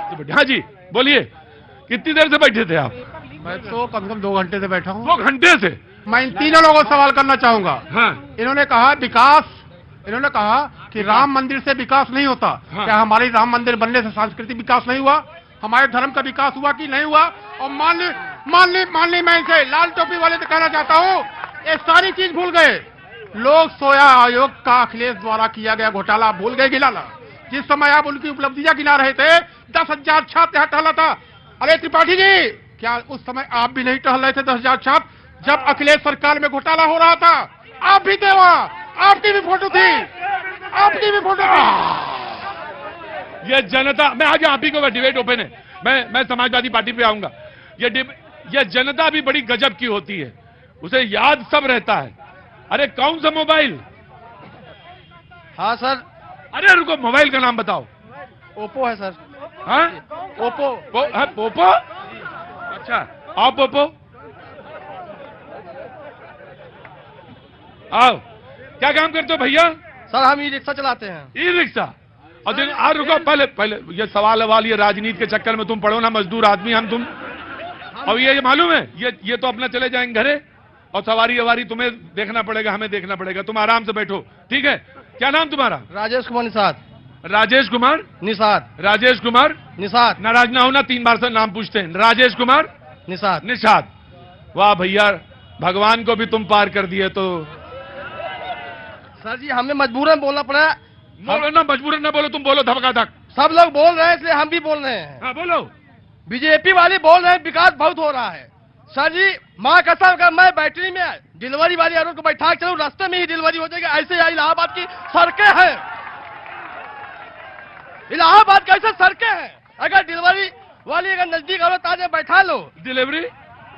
हाँ जी बोलिए, कितनी देर से बैठे थे आप? मैं तो कम से कम 2 घंटे से बैठा हूँ। 2 घंटे से? मैं इन तीनों लोगों से सवाल करना चाहूंगा। हाँ। इन्होंने कहा विकास, इन्होंने कहा कि राम मंदिर से विकास नहीं होता। हाँ। क्या हमारी राम मंदिर बनने से सांस्कृतिक विकास नहीं हुआ? हमारे धर्म का विकास हुआ कि नहीं हुआ? और मान ली मैं इसे लाल टोपी वाले से कहना चाहता हूँ, ये सारी चीज भूल गए लोग। सोया आयोग का अखिलेश द्वारा किया गया घोटाला भूल गए गिनाना। जिस समय आप उनकी उपलब्धियां गिना रहे थे, 10,000 छात्र यहाँ टहला था। अरे त्रिपाठी जी, क्या उस समय आप भी नहीं टहल रहे थे? 10,000 छात्र जब अखिलेश सरकार में घोटाला हो रहा था, आप भी थे वहां, आपकी भी फोटो थी, आपकी भी फोटो थी। ये जनता, मैं आज आप ही को डिबेट ओपन है, मैं समाजवादी पार्टी पे आऊंगा। ये जनता भी बड़ी गजब की होती है, उसे याद सब रहता है। अरे कौन सा मोबाइल? हाँ सर। अरे रुको, मोबाइल का नाम बताओ। ओप्पो है सर। हाँ ओप्पो। ओप्पो? अच्छा, आओ पोपो, आओ। क्या काम करते हो भैया? सर हम ई रिक्शा चलाते हैं। E rickshaw? और दिन रुको, पहले ये सवाल ये राजनीति के चक्कर में तुम पढ़ो ना, मजदूर आदमी हम तुम। और ये मालूम है, ये तो अपना चले जाएंगे घरे, और सवारी तुम्हें देखना पड़ेगा, हमें देखना पड़ेगा। तुम आराम से बैठो, ठीक है? क्या नाम तुम्हारा? राजेश कुमार निषाद। राजेश कुमार निषाद। राजेश कुमार निषाद। नाराज ना होना, 3 बार से नाम पूछते हैं। राजेश कुमार निषाद। निषाद। वाह भैया, भगवान को भी तुम पार कर दिए। तो सर जी हमें मजबूरन बोलना पड़ा। बोलो ना, मजबूरन ना बोलो, तुम बोलो धमकाधक। सब लोग बोल रहे हैं इसलिए हम भी बोल रहे हैं। हाँ बोलो। बीजेपी वाले बोल रहे हैं विकास बहुत हो रहा है। सर जी माँ कसम का मैं बैटरी में डिलीवरी वाली औरत को बैठा के चलूं, रास्ते में ही डिलीवरी हो जाएगी। ऐसे इलाहाबाद की सड़कें हैं, इलाहाबाद कैसे सड़कें हैं। अगर डिलीवरी वाली अगर नजदीक औरत आ जाए, बैठा लो। डिलीवरी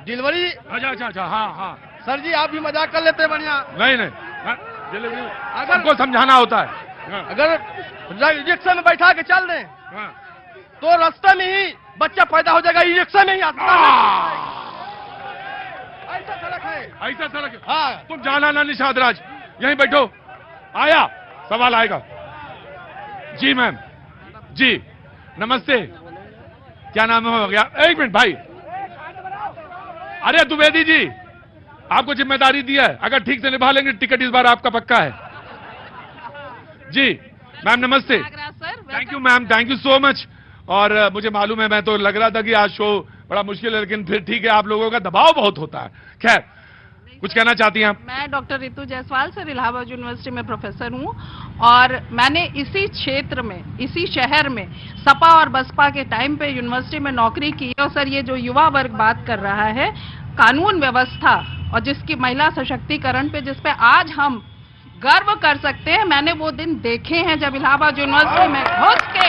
अच्छा। हाँ। सर जी आप भी मजाक कर लेते हैं। बढ़िया नहीं डिलीवरी सबको समझाना होता है। हाँ। अगर रिक्शा में बैठा के चल दें, हाँ। तो रास्ते में ही बच्चा पैदा हो जाएगा। ई रिक्शा में ही ऐसा सड़क है, ऐसा सड़क है। हाँ। तुम जाना ना निषाद राज, यहीं बैठो। आया सवाल आएगा। जी मैम जी, नमस्ते। क्या नाम हो गया? 1 मिनट भाई। अरे द्विवेदी जी, आपको जिम्मेदारी दी है, अगर ठीक से निभा लेंगे टिकट इस बार आपका पक्का है। जी मैम नमस्ते। Thank you ma'am, thank you so much. और मुझे मालूम है, मैं तो लग रहा था कि आज शो बड़ा मुश्किल है, लेकिन फिर ठीक है, आप लोगों का दबाव बहुत होता है। खैर, कुछ कहना चाहती हैं आप? मैं doctor Ritu Jaiswal sir Allahabad university में प्रोफेसर हूं, और मैंने इसी क्षेत्र में, इसी शहर में सपा और बसपा के टाइम पे यूनिवर्सिटी में नौकरी की। और सर ये जो युवा वर्ग बात कर रहा है कानून व्यवस्था और जिसकी महिला सशक्तिकरण पे, जिस पे आज हम गर्व कर सकते हैं, मैंने वो दिन देखे हैं जब इलाहाबाद यूनिवर्सिटी में घुस के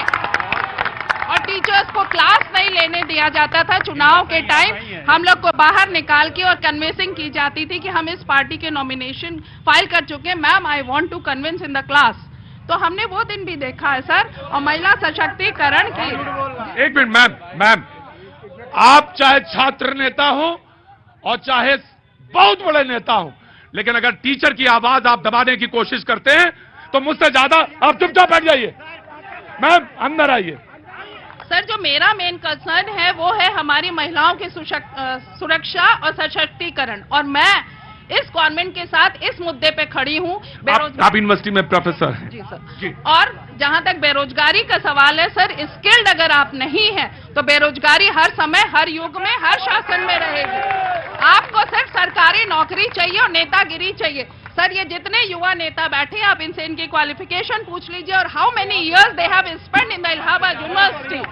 और टीचर्स को क्लास नहीं लेने दिया जाता था। चुनाव के टाइम हम लोग को बाहर निकाल के और कन्विंसिंग की जाती थी कि हम इस पार्टी के नॉमिनेशन फाइल कर चुके हैं, ma'am I want to convince in the class. तो हमने वो दिन भी देखा है सर। और महिला सशक्तिकरण की 1 मिनट मैम, आप चाहे छात्र नेता हो और चाहे बहुत बड़े नेता हो, लेकिन अगर टीचर की आवाज आप दबाने की कोशिश करते हैं तो मुझसे ज्यादा आप चुपचाप बैठ जाइए। मैम अंदर आइए। सर जो मेरा मेन कंसर्न है वो है हमारी महिलाओं की सुरक्षा और सशक्तिकरण, और मैं इस कॉन्वेंट के साथ इस मुद्दे पे खड़ी हूँ। आप यूनिवर्सिटी में प्रोफेसर हैं। जी सर जी। और जहाँ तक बेरोजगारी का सवाल है सर, स्किल्ड अगर आप नहीं हैं तो बेरोजगारी हर समय, हर युग में, हर शासन में रहेगी। आपको सिर्फ सरकारी नौकरी चाहिए और नेतागिरी चाहिए। सर ये जितने युवा नेता बैठे, आप इनसे इनकी क्वालिफिकेशन पूछ लीजिए और how many years they have spent in the Allahabad university.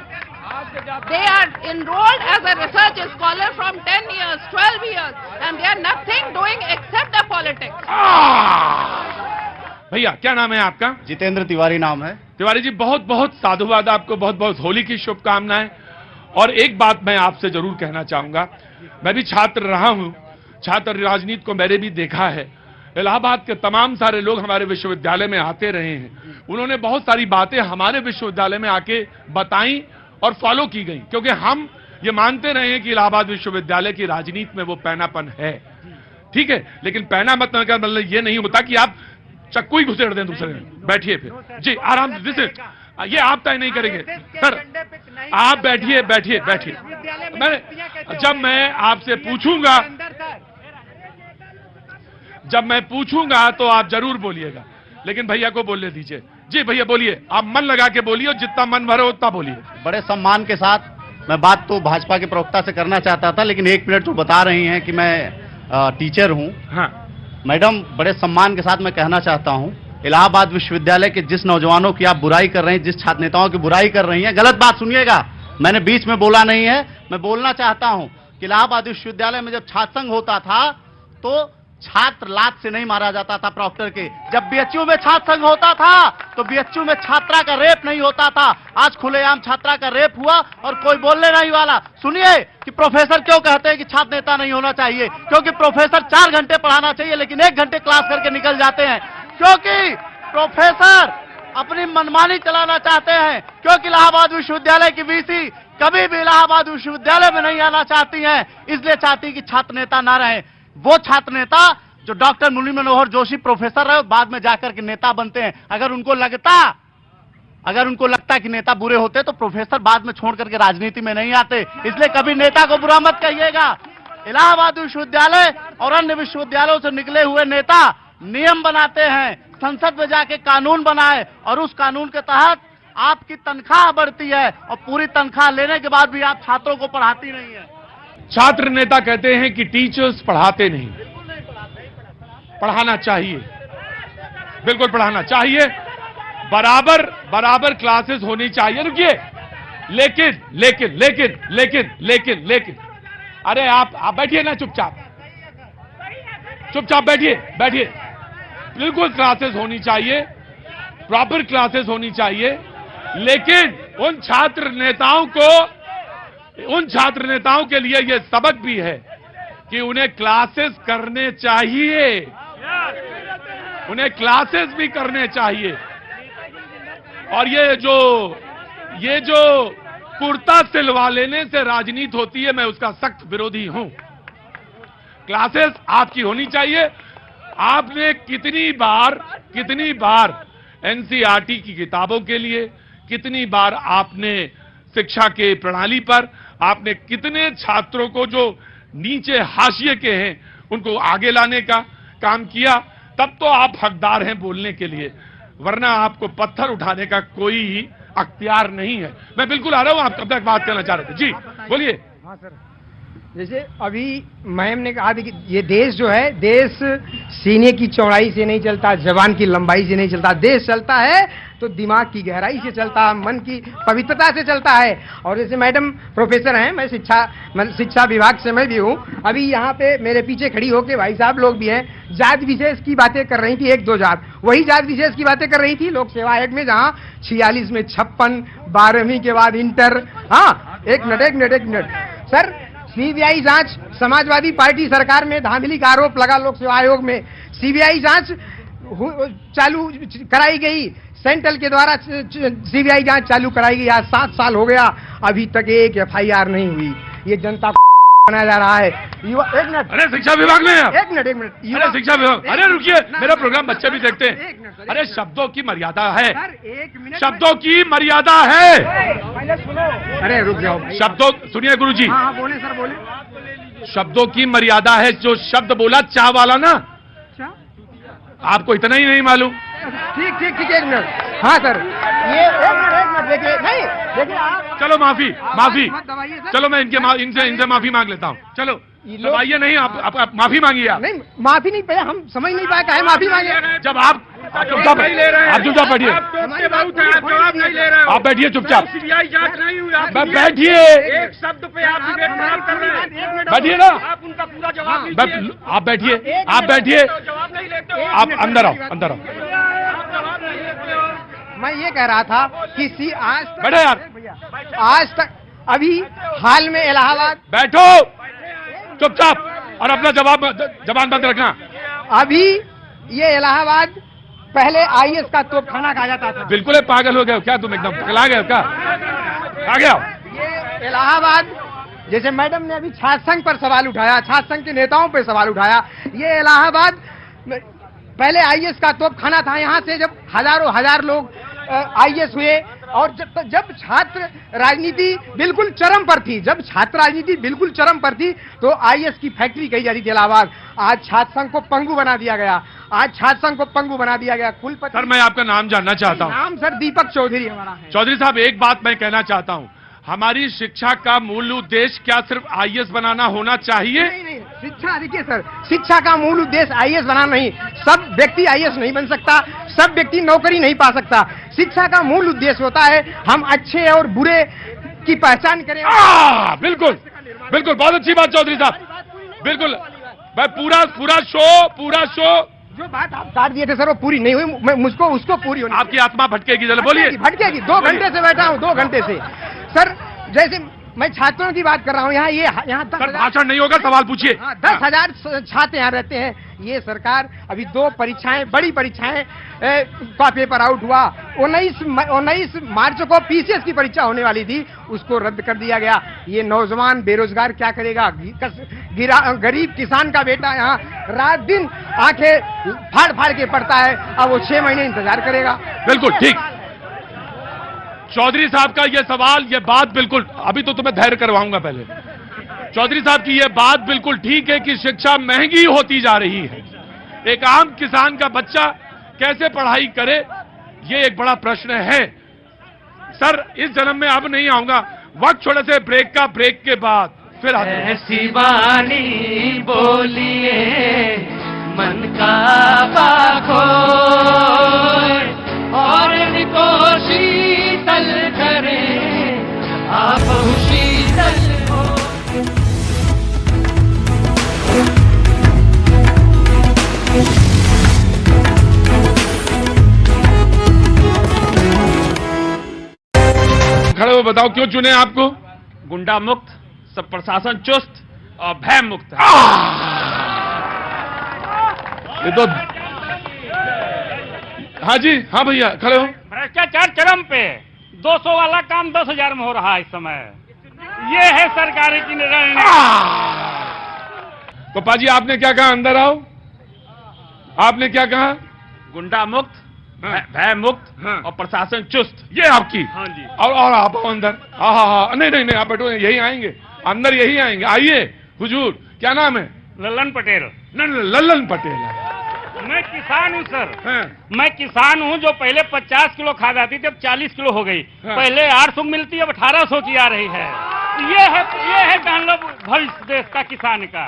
They are enrolled as a research scholar from 10 years, 12 years, and they are nothing doing except the politics. भैया क्या नाम है आपका? जितेंद्र तिवारी नाम है। तिवारी जी बहुत बहुत साधुवाद, आपको बहुत बहुत होली की शुभकामनाएं। और एक बात मैं आपसे जरूर कहना चाहूंगा, मैं भी छात्र रहा हूं, छात्र राजनीति को मैंने भी देखा है। इलाहाबाद के तमाम सारे लोग हमारे विश्वविद्यालय में आते रहे हैं, उन्होंने बहुत सारी बातें हमारे विश्वविद्यालय में आके बताई और फॉलो की गई, क्योंकि हम ये मानते रहे हैं कि इलाहाबाद विश्वविद्यालय की राजनीति में वो पैनापन है, ठीक है। लेकिन पैना मतलब ये नहीं होता कि आप चक्कू ही घुसेड़ दें दूसरे में। बैठिए फिर जी, आराम से, ये आप तय नहीं करेंगे सर। आप बैठिए बैठिए बैठिए। जब मैं आपसे पूछूंगा, जब मैं पूछूंगा तो आप जरूर बोलिएगा, लेकिन भैया को बोलने दीजिए। जी भैया बोलिए, आप मन लगा के बोलिए, जितना मन भरे उतना बोलिए। बड़े सम्मान के साथ मैं बात तो भाजपा के प्रवक्ता से करना चाहता था, लेकिन 1 मिनट तो बता रही हैं कि मैं टीचर हूं। हाँ मैडम, बड़े सम्मान के साथ मैं कहना चाहता हूं, इलाहाबाद विश्वविद्यालय के जिस नौजवानों की आप बुराई कर रहे हैं, जिस छात्र नेताओं की बुराई कर रही हैं, गलत बात सुनिएगा, मैंने बीच में बोला नहीं है। मैं बोलना चाहता हूं कि इलाहाबाद विश्वविद्यालय में जब छात्र संघ होता था तो छात्र लात से नहीं मारा जाता था प्रॉक्टर के। जब बीएचयू में छात्र संघ होता था तो बीएचयू में छात्रा का रेप नहीं होता था। आज खुलेआम छात्रा का रेप हुआ और कोई बोलने नहीं वाला। सुनिए कि प्रोफेसर क्यों कहते हैं कि छात्र नेता नहीं होना चाहिए, क्योंकि प्रोफेसर 4 घंटे पढ़ाना चाहिए लेकिन 1 घंटे क्लास करके निकल जाते हैं, क्योंकि प्रोफेसर अपनी मनमानी चलाना चाहते हैं, क्योंकि इलाहाबाद विश्वविद्यालय की वीसी कभी भी इलाहाबाद विश्वविद्यालय में नहीं आना चाहती हैं, इसलिए चाहती कि छात्र नेता ना रहे। वो छात्र नेता जो डॉक्टर मुरली मनोहर जोशी प्रोफेसर रहे, बाद में जाकर के नेता बनते हैं। अगर उनको लगता कि नेता बुरे होते तो प्रोफेसर बाद में छोड़ करके राजनीति में नहीं आते, इसलिए कभी नेता को बुरा मत कहिएगा। इलाहाबाद विश्वविद्यालय और अन्य विश्वविद्यालयों से निकले हुए नेता नियम बनाते हैं, संसद में जाके कानून बनाए और उस कानून के तहत आपकी तनख्वाह बढ़ती है और पूरी तनख्वाह लेने के बाद भी आप छात्रों को पढ़ाती नहीं है। छात्र नेता कहते हैं कि टीचर्स पढ़ाते नहीं। पढ़ाना चाहिए, बिल्कुल पढ़ाना चाहिए, बराबर बराबर क्लासेस होनी चाहिए। रुकिए, लेकिन लेकिन लेकिन लेकिन लेकिन लेकिन अरे आप बैठिए ना, चुपचाप चुपचाप बैठिए बैठिए। बिल्कुल क्लासेस होनी चाहिए, प्रॉपर क्लासेस होनी चाहिए, लेकिन उन छात्र नेताओं के लिए यह सबक भी है कि उन्हें क्लासेस करने चाहिए, उन्हें क्लासेस भी करने चाहिए। और ये जो कुर्ता सिलवा लेने से राजनीति होती है, मैं उसका सख्त विरोधी हूं। क्लासेस आपकी होनी चाहिए। आपने कितनी बार एनसीईआरटी की किताबों के लिए, कितनी बार आपने शिक्षा के प्रणाली पर आपने कितने छात्रों को जो नीचे हाशिए के हैं उनको आगे लाने का काम किया, तब तो आप हकदार हैं बोलने के लिए, वरना आपको पत्थर उठाने का कोई अख्तियार नहीं है। मैं बिल्कुल आ रहा हूं, आप कब तक बात करना चाह रहे थे? जी बोलिए। हाँ सर, जैसे अभी मैम ने कहा कि ये देश जो है, देश सीने की चौड़ाई से नहीं चलता, जबान की लंबाई से नहीं चलता, देश चलता है तो दिमाग की गहराई से चलता है, मन की पवित्रता से चलता है। और जैसे मैडम प्रोफेसर हैं, मैं शिक्षा विभाग से मैं भी हूँ। अभी यहाँ पे मेरे पीछे खड़ी होके भाई साहब लोग भी हैं, जात विशेष की बातें कर रही थी, 1-2 जात, वही जात विशेष की बातें कर रही थी लोक सेवा आयोग में, जहाँ 46 में 56, 12वीं के बाद इंटर। हाँ, एक मिनट सर, सीबीआई जांच, समाजवादी पार्टी सरकार में धांधली का आरोप लगा लोक सेवा आयोग में, सीबीआई जांच चालू कराई गई, सेंट्रल के द्वारा सीबीआई जांच चालू कराई गई। आज 7 साल हो गया, अभी तक एक एफआईआर नहीं हुई। ये जनता को बनाया जा रहा है। एक मिनट, अरे शिक्षा विभाग में एक मिनट अरे शिक्षा विभाग, अरे रुकिए, मेरा प्रोग्राम बच्चे भी देखते हैं। अरे शब्दों की मर्यादा है, शब्दों की मर्यादा है। पहले सुनो, अरे रुक जाओ, शब्दों सुनिए गुरुजी। हाँ बोले सर, बोले। शब्दों की मर्यादा है। जो शब्द बोला चाय वाला ना, आपको इतना ही नहीं मालूम? ठीक 1 मिनट। हाँ सर, ये एक मिनट देखिए, नहीं देखिए आप, चलो माफी मत दबाइए सर। चलो मैं इनसे माफी मांग लेता हूँ। चलो दबाइए नहीं, आप माफी मांगिए। आप नहीं, माफी नहीं पाया, हम समझ नहीं पाया काहे माफी मांगे। जब आप चुपचाप बैठिए, आप बैठिए चुपचाप, सीबीआई जांच नहीं हुई, बैठिए, एक शब्द पे आप डिबेट खराब कर रहे हैं। बैठिए ना, आप उनका पूरा जवाब लीजिए। आप बैठिए, जवाब नहीं लेते हो, आप अंदर आओ। आप जवाब नहीं लेते हो। मैं ये कह रहा था कि आज तक, बैठो यार, आज तक अभी हाल में इलाहाबाद, बैठो चुपचाप और अपना जबान बंद रखना। अभी ये इलाहाबाद पहले आईएएस का तोपखाना कहा जाता था। बिल्कुल है, पागल हो गए क्या तुम? एकदम पगला गए क्या? आ गया ये इलाहाबाद, जैसे मैडम ने अभी छात्र संघ पर सवाल उठाया, छात्र संघ के नेताओं पर सवाल उठाया, ये इलाहाबाद पहले आईएएस का तोपखाना था। यहाँ से जब हजार लोग आईएएस हुए और जब छात्र राजनीति बिल्कुल चरम पर थी, जब छात्र राजनीति बिल्कुल चरम पर थी, तो आईएएस की फैक्ट्री कही जाती थी इलाहाबाद। आज छात्र संघ को पंगु बना दिया गया, आज छात्र संघ को पंगु बना दिया गया। कुलपति सर मैं आपका नाम जानना चाहता हूं। नाम सर दीपक चौधरी हमारा है। चौधरी साहब एक बात मैं कहना चाहता हूं, हमारी शिक्षा का मूल उद्देश्य क्या सिर्फ आईएएस बनाना होना चाहिए? नहीं, शिक्षा देखिए सर, शिक्षा का मूल उद्देश्य आईएएस बनाना नहीं। सब व्यक्ति आईएएस नहीं बन सकता, सब व्यक्ति नौकरी नहीं पा सकता। शिक्षा का मूल उद्देश्य होता है हम अच्छे और बुरे की पहचान करें। बिल्कुल बिल्कुल, बहुत अच्छी बात चौधरी साहब, बिल्कुल। भाई पूरा शो जो बात आप काट दिए थे सर वो पूरी नहीं हुई, मैं मुझको उसको पूरी होनी आपकी आत्मा भटकेगी, चलो बोलिए। भटकेगी। 2 घंटे से बैठा हूँ, 2 घंटे से सर। जैसे मैं छात्रों की बात कर रहा हूँ, यहाँ सर भाषण नहीं होगा, सवाल पूछिए। 10,000 छात्र यहाँ रहते हैं। ये सरकार अभी 2 परीक्षाएं, बड़ी परीक्षाएं का पेपर आउट हुआ। 19 मार्च को पीसीएस की परीक्षा होने वाली थी, उसको रद्द कर दिया गया। ये नौजवान बेरोजगार क्या करेगा? गरीब किसान का बेटा यहाँ रात दिन आंखें फाड़ फाड़ के पढ़ता है, अब वो 6 महीने इंतजार करेगा। बिल्कुल ठीक। चौधरी साहब का ये सवाल, ये बात बिल्कुल, अभी तो तुम्हें धैर्य करवाऊंगा पहले। चौधरी साहब की ये बात बिल्कुल ठीक है कि शिक्षा महंगी होती जा रही है। एक आम किसान का बच्चा कैसे पढ़ाई करे, ये एक बड़ा प्रश्न है। सर इस जन्म में अब नहीं आऊंगा, वक्त छोड़े से ब्रेक के बाद फिर आते हैं। ऐसी वाणी बोलिए मन का बाखो और इनको शीतल करे आप शीतल हो। खड़े हो बताओ क्यों चुने आपको? गुंडा मुक्त, सब प्रशासन चुस्त और भय मुक्त है। ये तो हाँ जी, हाँ भैया खड़े हो। भ्रष्टाचार चरम पे, 200 वाला काम 10,000 में हो रहा है इस समय। ये है सरकार की निर्णय। तो पाजी आपने क्या कहा? अंदर आओ। आपने क्या कहा? गुंडा मुक्त, भय मुक्त और प्रशासन चुस्त। ये आपकी। हाँ जी। और आप आओ अंदर। हाँ नहीं आप बैठो, यही आएंगे अंदर, यही आएंगे। आइए हुजूर, क्या नाम है? लल्लन पटेल। लल्लन पटेल। मैं किसान हूँ सर। हाँ। मैं किसान हूँ जो पहले 50 किलो खाद आती थी, अब 40 किलो हो गई। हाँ। पहले 800 मिलती, अब 1800 की आ रही है। ये है जान लो भविष्य देश का किसान का।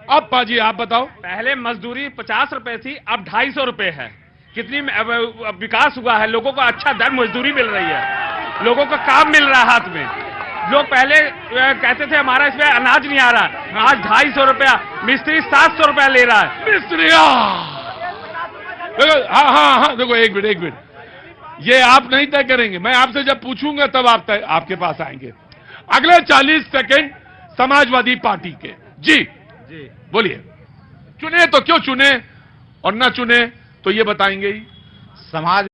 अब पाजी आप बताओ। पहले मजदूरी 50 रुपए थी, अब 250 रुपए है। कितनी अब विकास हुआ है, लोगों को अच्छा दर मजदूरी मिल रही है, लोगों को काम मिल रहा है हाथ में। लोग पहले कहते थे हमारा इसमें अनाज नहीं आ रहा, आज 250 रुपया, मिस्त्री 700 रुपया ले रहा है। मिस्त्री देखो, हाँ देखो, एक मिनट, ये आप नहीं तय करेंगे, मैं आपसे जब पूछूंगा तब आप आपके पास आएंगे। अगले 40 सेकंड समाजवादी पार्टी के। जी बोलिए। चुने तो क्यों चुने और ना चुने तो ये बताएंगे ही। समाज